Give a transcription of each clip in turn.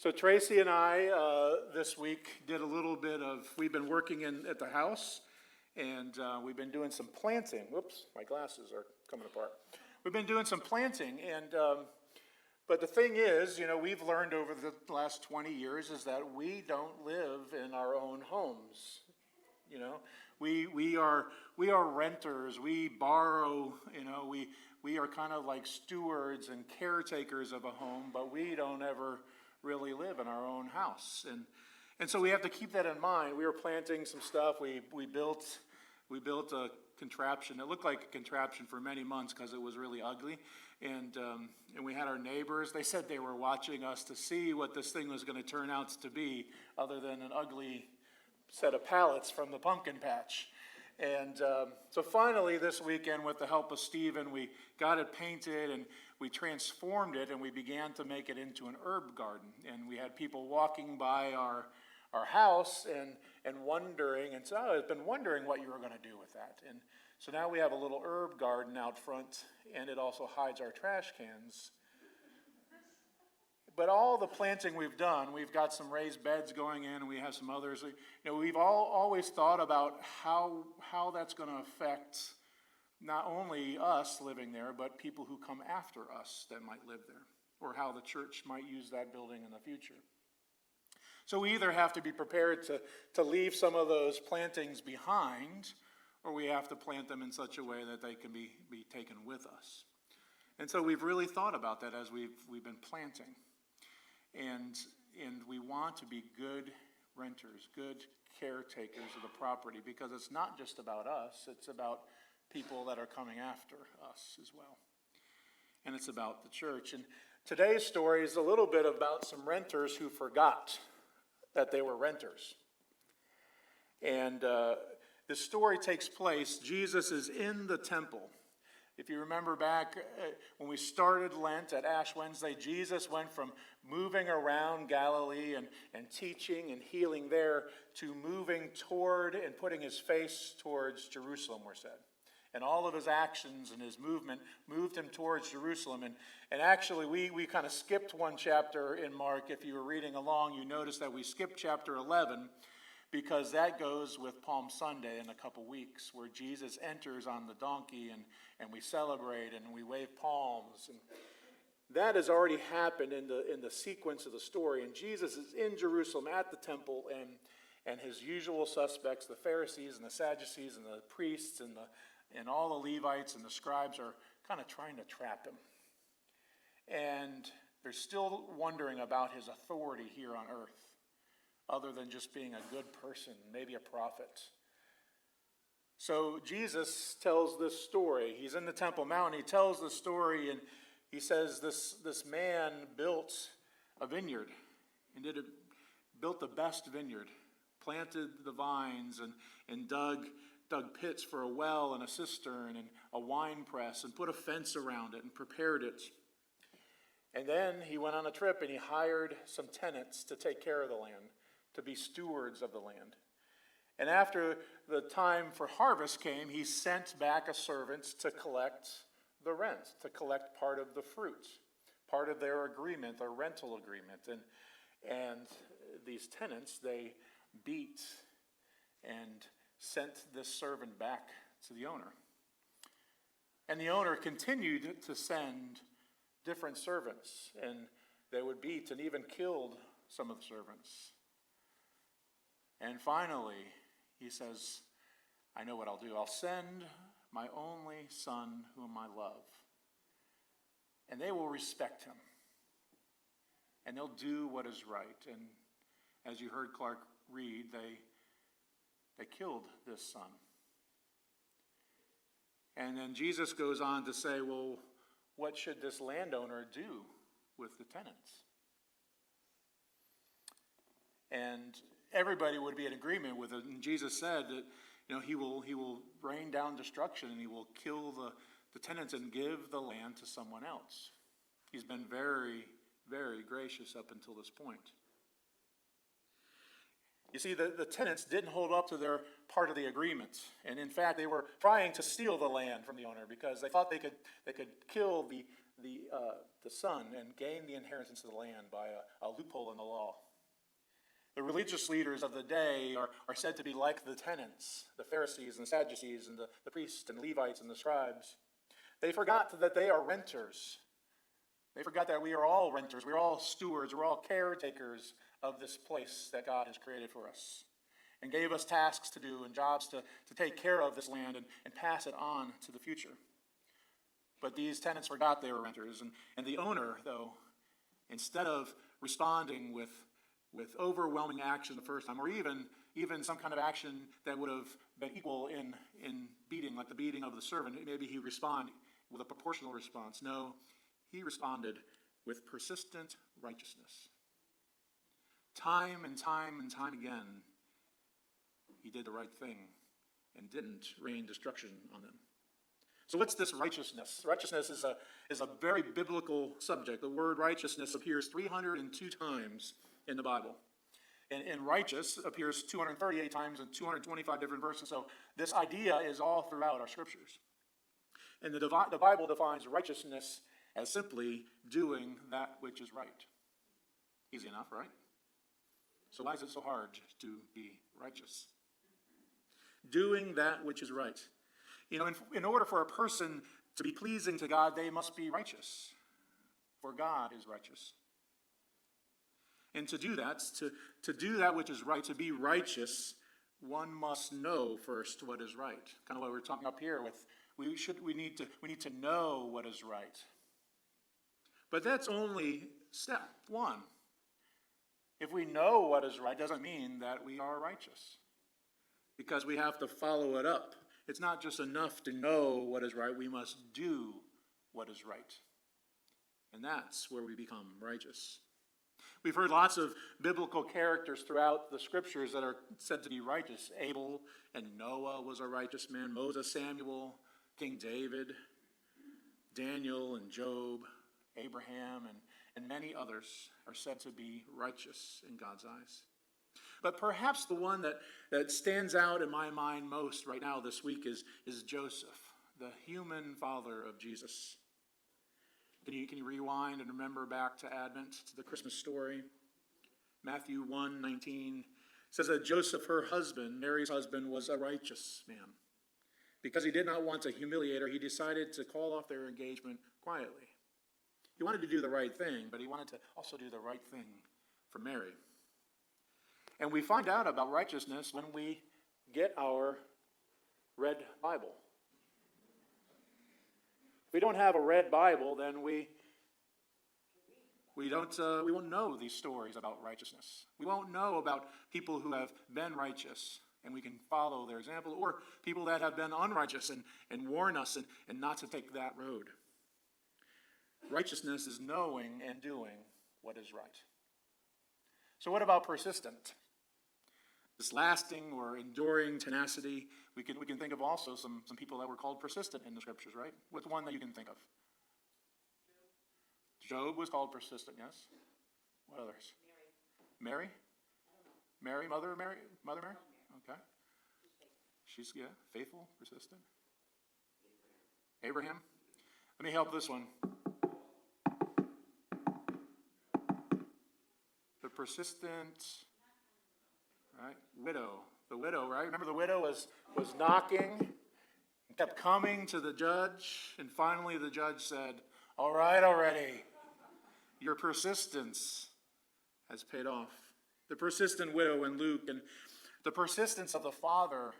So Tracy and I, this week, did a little bit of, we've been working at the house, and we've been doing some planting. Whoops, my glasses are coming apart. We've been doing some planting, but the thing is, we've learned over the last 20 years is that we don't live in our own homes. We are renters. We borrow. We are kind of like stewards and caretakers of a home, but we don't ever really live in our own house. And so we have to keep that in mind. We were planting some stuff. We built a contraption. It looked like a contraption for many months because it was really ugly. And we had our neighbors. They said they were watching us to see what this thing was going to turn out to be, other than an ugly set of pallets from the pumpkin patch. And so finally this weekend, with the help of Stephen, we got it painted and we transformed it, and we began to make it into an herb garden. And we had people walking by our house and wondering, and so I've been wondering what you were going to do with that. And so now we have a little herb garden out front, and it also hides our trash cans. But all the planting we've done, we've got some raised beds going in, and we have some others. We've always thought about how that's going to affect not only us living there, but people who come after us that might live there, or how the church might use that building in the future. So we either have to be prepared to leave some of those plantings behind, or we have to plant them in such a way that they can be taken with us. And so we've really thought about that as we've been planting. And we want to be good renters, good caretakers of the property, because it's not just about us, it's about people that are coming after us as well. And it's about the church. And today's story is a little bit about some renters who forgot that they were renters. And the story takes place, Jesus is in the temple. If you remember back when we started Lent at Ash Wednesday, Jesus went from moving around Galilee and teaching and healing there to moving toward and putting his face towards Jerusalem, we're said. And all of his actions and his movement moved him towards Jerusalem. And actually, we kind of skipped one chapter in Mark. If you were reading along, you noticed that we skipped chapter 11, because that goes with Palm Sunday in a couple weeks, where Jesus enters on the donkey and we celebrate and we wave palms. And that has already happened in the sequence of the story. And Jesus is in Jerusalem at the temple, and his usual suspects, the Pharisees and the Sadducees and the priests and all the Levites and the scribes, are kind of trying to trap him. And they're still wondering about his authority here on earth, other than just being a good person, maybe a prophet. So Jesus tells this story. He's in the Temple Mount. He tells the story, and he says this man built a vineyard, and built the best vineyard, planted the vines, and dug pits for a well and a cistern and a wine press, and put a fence around it and prepared it. And then he went on a trip, and he hired some tenants to take care of the land, to be stewards of the land. And after the time for harvest came, he sent back a servant to collect the rent, to collect part of the fruit, part of their agreement, their rental agreement. And these tenants, they beat and sent this servant back to the owner. And the owner continued to send different servants, and they would beat and even killed some of the servants. And finally, he says, I know what I'll do. I'll send my only son whom I love. And they will respect him. And they'll do what is right. And as you heard Clark read, they killed this son. And then Jesus goes on to say, well, what should this landowner do with the tenants? And everybody would be in agreement with it. And Jesus said that he will rain down destruction, and he will kill the tenants and give the land to someone else. He's been very, very gracious up until this point. You see, the tenants didn't hold up to their part of the agreement. And in fact, they were trying to steal the land from the owner, because they thought they could kill the son and gain the inheritance of the land by a loophole in the law. The religious leaders of the day are said to be like the tenants, the Pharisees and the Sadducees and the priests and Levites and the scribes. They forgot that they are renters. They forgot that we are all renters. We're all stewards. We're all caretakers of this place that God has created for us and gave us tasks to do and jobs to take care of this land and pass it on to the future. But these tenants forgot they were renters. And the owner, though, instead of responding with overwhelming action the first time, or even some kind of action that would have been equal in beating, like the beating of the servant, maybe he responded with a proportional response. No, he responded with persistent righteousness. Time and time and time again, he did the right thing and didn't rain destruction on them. So what's this righteousness? Righteousness is a very biblical subject. The word righteousness appears 302 times in the Bible. And righteous appears 238 times in 225 different verses. So this idea is all throughout our scriptures. And the Bible defines righteousness as simply doing that which is right. Easy enough, right? So why is it so hard to be righteous? Doing that which is right. You know, in order for a person to be pleasing to God, they must be righteous. For God is righteous. And to do that, to do that which is right, to be righteous, one must know first what is right. Kind of what we're talking up here with, we need to know what is right. But that's only step one. If we know what is right, doesn't mean that we are righteous. Because we have to follow it up. It's not just enough to know what is right, we must do what is right. And that's where we become righteous. We've heard lots of biblical characters throughout the scriptures that are said to be righteous. Abel and Noah was a righteous man. Moses, Samuel, King David, Daniel and Job, Abraham, and many others are said to be righteous in God's eyes. But perhaps the one that stands out in my mind most right now this week is Joseph, the human father of Jesus. Can you rewind and remember back to Advent, to the Christmas story? Matthew 1:19 says that Joseph, her husband, Mary's husband, was a righteous man. Because he did not want to humiliate her, he decided to call off their engagement quietly. He wanted to do the right thing, but he wanted to also do the right thing for Mary. And we find out about righteousness when we get our red Bible. If we don't have a red Bible, then we won't know these stories about righteousness. We won't know about people who have been righteous, and we can follow their example, or people that have been unrighteous and warn us and not to take that road. Righteousness is knowing and doing what is right. So what about persistent? This lasting or enduring tenacity. We can think of also some people that were called persistent in the scriptures, right? What's one that you can think of? Job was called persistent, yes. What others? Mary? Mary, Mother Mary? Okay. She's, faithful, persistent. Abraham. Let me help this one. The persistent, right? Widow. The widow, right? Remember the widow was knocking, kept coming to the judge, and finally the judge said, "All right already. Your persistence has paid off." The persistent widow in Luke, and the persistence of the father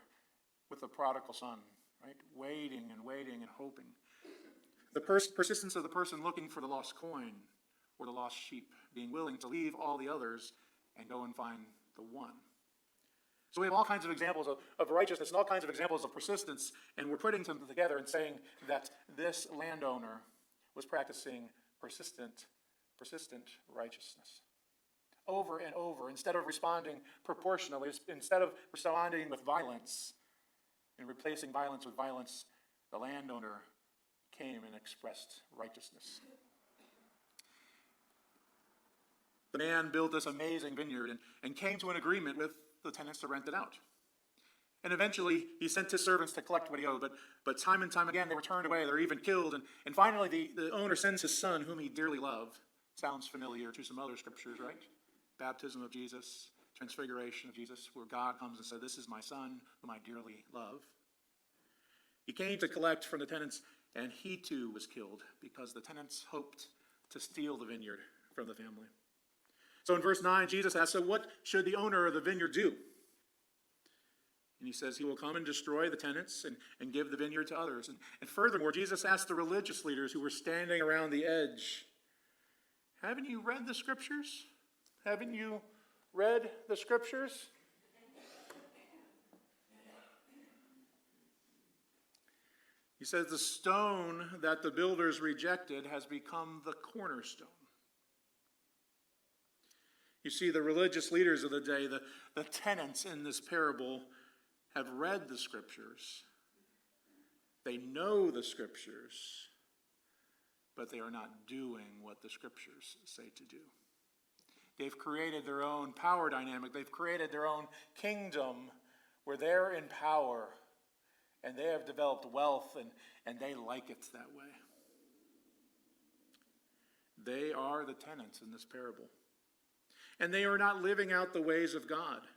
with the prodigal son, right? Waiting and hoping. The persistence of the person looking for the lost coin or the lost sheep, being willing to leave all the others and go and find the one. So we have all kinds of examples of righteousness and all kinds of examples of persistence, and we're putting them together and saying that this landowner was practicing persistent righteousness. Over and over, instead of responding proportionally, instead of responding with violence and replacing violence with violence, the landowner came and expressed righteousness. The man built this amazing vineyard and came to an agreement with the tenants to rent it out. And eventually, he sent his servants to collect what he owed, but time and time again, they were turned away, they were even killed, and finally, the owner sends his son, whom he dearly loved. Sounds familiar to some other scriptures, right? Baptism of Jesus, transfiguration of Jesus, where God comes and says, "This is my son, whom I dearly love." He came to collect from the tenants, and he too was killed because the tenants hoped to steal the vineyard from the family. So in verse 9, Jesus asks, "So what should the owner of the vineyard do?" And he says he will come and destroy the tenants and give the vineyard to others. And furthermore, Jesus asked the religious leaders who were standing around the edge, "Haven't you read the scriptures? Haven't you read the scriptures?" He says the stone that the builders rejected has become the cornerstone. You see, the religious leaders of the day, the tenants in this parable, have read the scriptures. They know the scriptures, but they are not doing what the scriptures say to do. They've created their own power dynamic. They've created their own kingdom where they're in power, and they have developed wealth, and they like it that way. They are the tenants in this parable. And they are not living out the ways of God.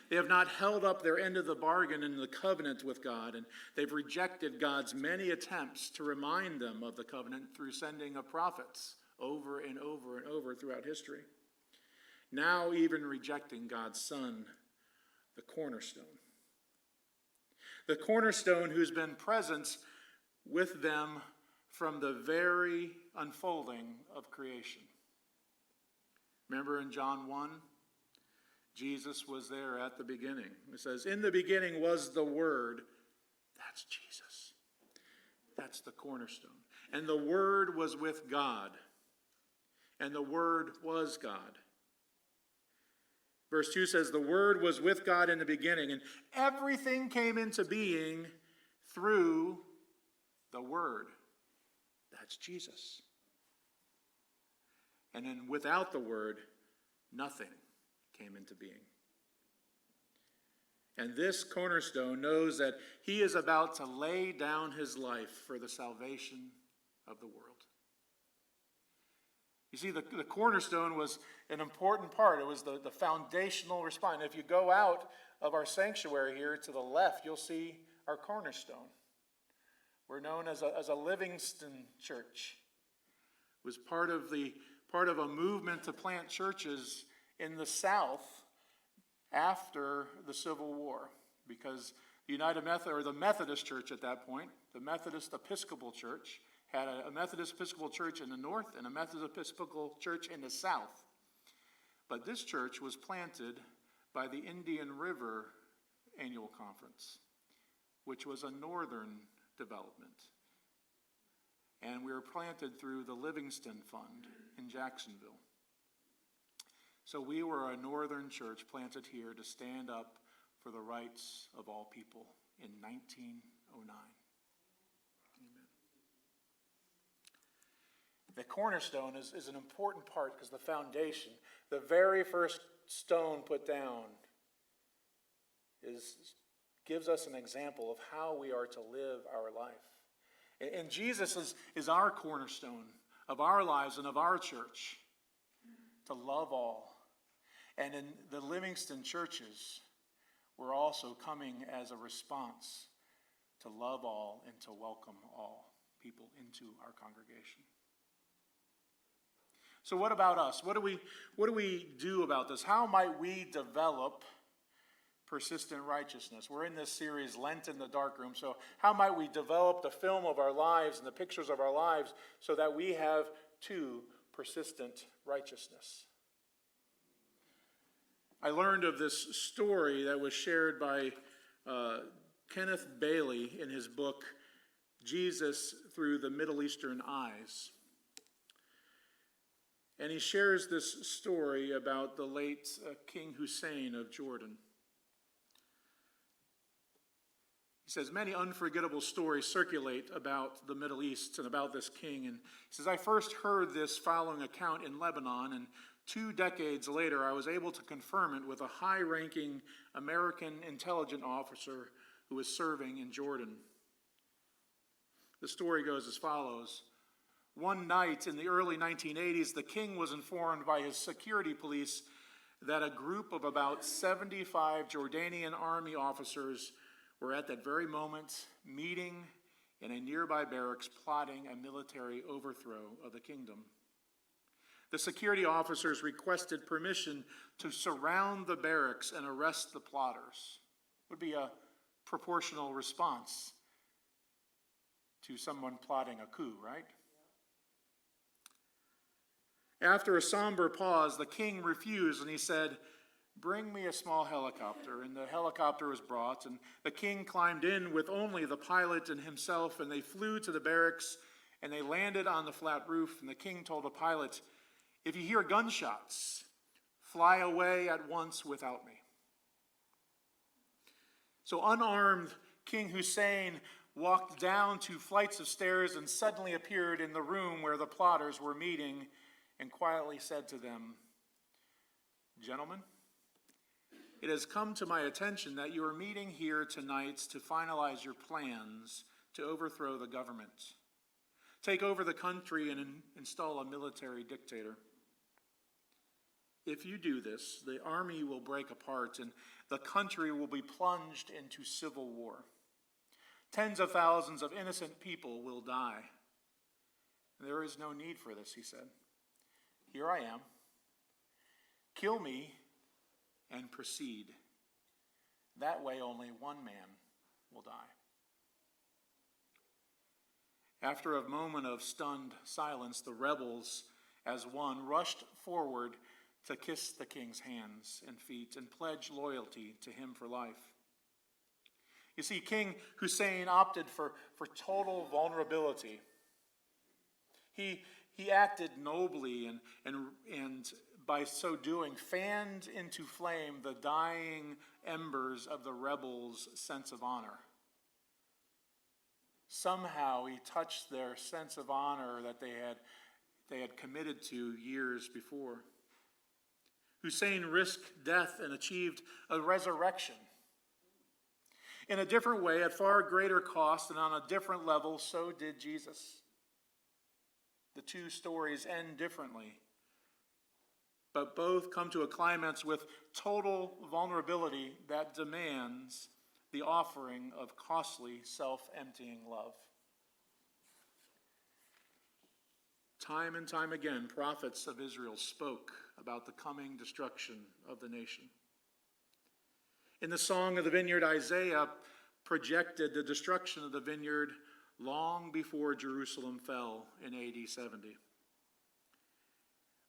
They have not held up their end of the bargain in the covenant with God, and they've rejected God's many attempts to remind them of the covenant through sending of prophets over and over and over throughout history. Now even rejecting God's Son, the cornerstone. The cornerstone who's been present with them from the very unfolding of creation. Remember in John 1? Jesus was there at the beginning. It says, "In the beginning was the Word." That's Jesus. That's the cornerstone. "And the Word was with God. And the Word was God." Verse 2 says, "The Word was with God in the beginning, and everything came into being through the Word." That's Jesus. And then without the Word, nothing came into being. And this cornerstone knows that he is about to lay down his life for the salvation of the world. You see, the cornerstone was an important part. It was the foundational response. If you go out of our sanctuary here to the left, you'll see our cornerstone. We're known as a Livingston church. It was part of a movement to plant churches in the South after the Civil War, because the the Methodist Church at that point, the Methodist Episcopal Church, had a Methodist Episcopal Church in the north and a Methodist Episcopal Church in the south. But this church was planted by the Indian River Annual Conference, which was a northern development. And we were planted through the Livingston Fund in Jacksonville. So we were a northern church planted here to stand up for the rights of all people in 1909. Amen. The cornerstone is an important part because the foundation, the very first stone put down, gives us an example of how we are to live our life. And Jesus is our cornerstone of our lives and of our church, to love all. And in the Livingston churches, we're also coming as a response to love all and to welcome all people into our congregation. So what about us? What do we do about this? How might we develop persistent righteousness? We're in this series, Lent in the Darkroom. So how might we develop the film of our lives and the pictures of our lives so that we have, too, persistent righteousness? I learned of this story that was shared by Kenneth Bailey in his book, Jesus Through the Middle Eastern Eyes. And he shares this story about the late King Hussein of Jordan. He says, many unforgettable stories circulate about the Middle East and about this king. And he says, I first heard this following account in Lebanon, and 2 decades later, I was able to confirm it with a high-ranking American intelligence officer who was serving in Jordan. The story goes as follows. One night in the early 1980s, the king was informed by his security police that a group of about 75 Jordanian army officers were at that very moment meeting in a nearby barracks plotting a military overthrow of the kingdom. The security officers requested permission to surround the barracks and arrest the plotters. Would be a proportional response to someone plotting a coup, right? After a somber pause, the king refused, and he said, bring me a small helicopter. And the helicopter was brought, and the king climbed in with only the pilot and himself, and they flew to the barracks, and they landed on the flat roof. And the king told the pilot, if you hear gunshots, fly away at once without me. So unarmed, King Hussein walked down 2 flights of stairs and suddenly appeared in the room where the plotters were meeting and quietly said to them, gentlemen, it has come to my attention that you are meeting here tonight to finalize your plans to overthrow the government, take over the country, and install a military dictator. If you do this, the army will break apart and the country will be plunged into civil war. Tens of thousands of innocent people will die. There is no need for this, he said. Here I am. Kill me and proceed. That way only one man will die. After a moment of stunned silence, the rebels, as one, rushed forward to kiss the king's hands and feet and pledge loyalty to him for life. You see, King Hussein opted for total vulnerability. He acted nobly and by so doing, fanned into flame the dying embers of the rebels' sense of honor. Somehow he touched their sense of honor that they had committed to years before. Hussein risked death and achieved a resurrection. In a different way, at far greater cost and on a different level, so did Jesus. The 2 stories end differently, but both come to a climax with total vulnerability that demands the offering of costly, self-emptying love. Time and time again, prophets of Israel spoke about the coming destruction of the nation. In the Song of the Vineyard, Isaiah projected the destruction of the vineyard long before Jerusalem fell in AD 70.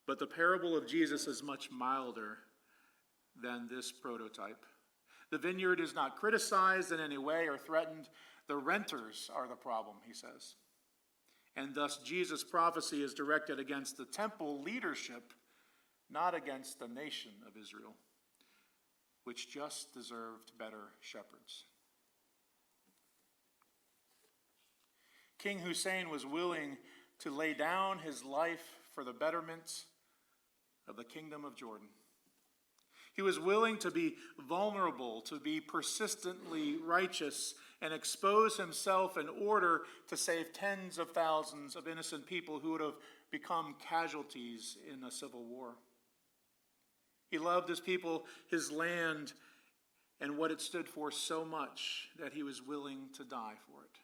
But the parable of Jesus is much milder than this prototype. The vineyard is not criticized in any way or threatened. The renters are the problem, he says. And thus Jesus' prophecy is directed against the temple leadership, not against the nation of Israel, which just deserved better shepherds. King Hussein was willing to lay down his life for the betterment of the kingdom of Jordan. He was willing to be vulnerable, to be persistently righteous, and expose himself in order to save tens of thousands of innocent people who would have become casualties in a civil war. He loved his people, his land, and what it stood for so much that he was willing to die for it.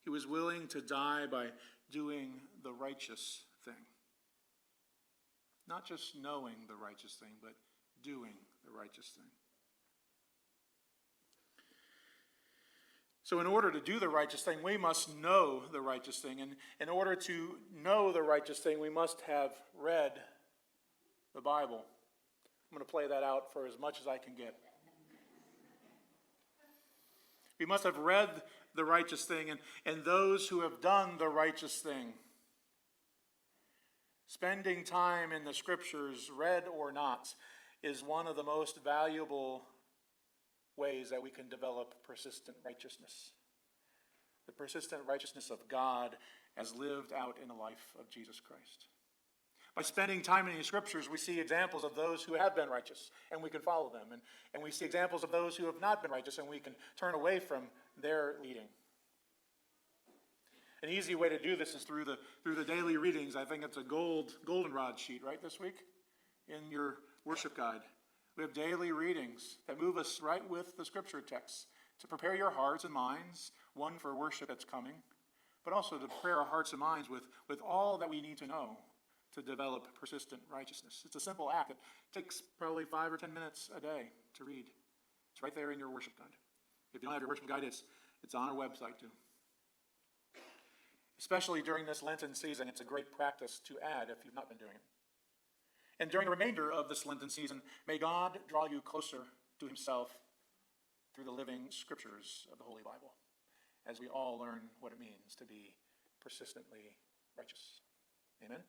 He was willing to die by doing the righteous thing. Not just knowing the righteous thing, but doing the righteous thing. So in order to do the righteous thing, we must know the righteous thing. And in order to know the righteous thing, we must have read the Bible. I'm going to play that out for as much as I can get. We must have read the righteous thing and those who have done the righteous thing. Spending time in the scriptures, read or not, is one of the most valuable ways that we can develop persistent righteousness. The persistent righteousness of God as lived out in the life of Jesus Christ. By spending time in the Scriptures, we see examples of those who have been righteous, and we can follow them. And we see examples of those who have not been righteous, and we can turn away from their leading. An easy way to do this is through the daily readings. I think it's a goldenrod sheet, right, this week in your worship guide. We have daily readings that move us right with the Scripture texts to prepare your hearts and minds, one for worship that's coming, but also to prepare our hearts and minds with all that we need to know to develop persistent righteousness. It's a simple act. It takes probably 5 or 10 minutes a day to read. It's right there in your worship guide. If you don't have your worship guide, it's on our website too. Especially during this Lenten season, it's a great practice to add if you've not been doing it. And during the remainder of this Lenten season, may God draw you closer to himself through the living Scriptures of the Holy Bible, as we all learn what it means to be persistently righteous. Amen?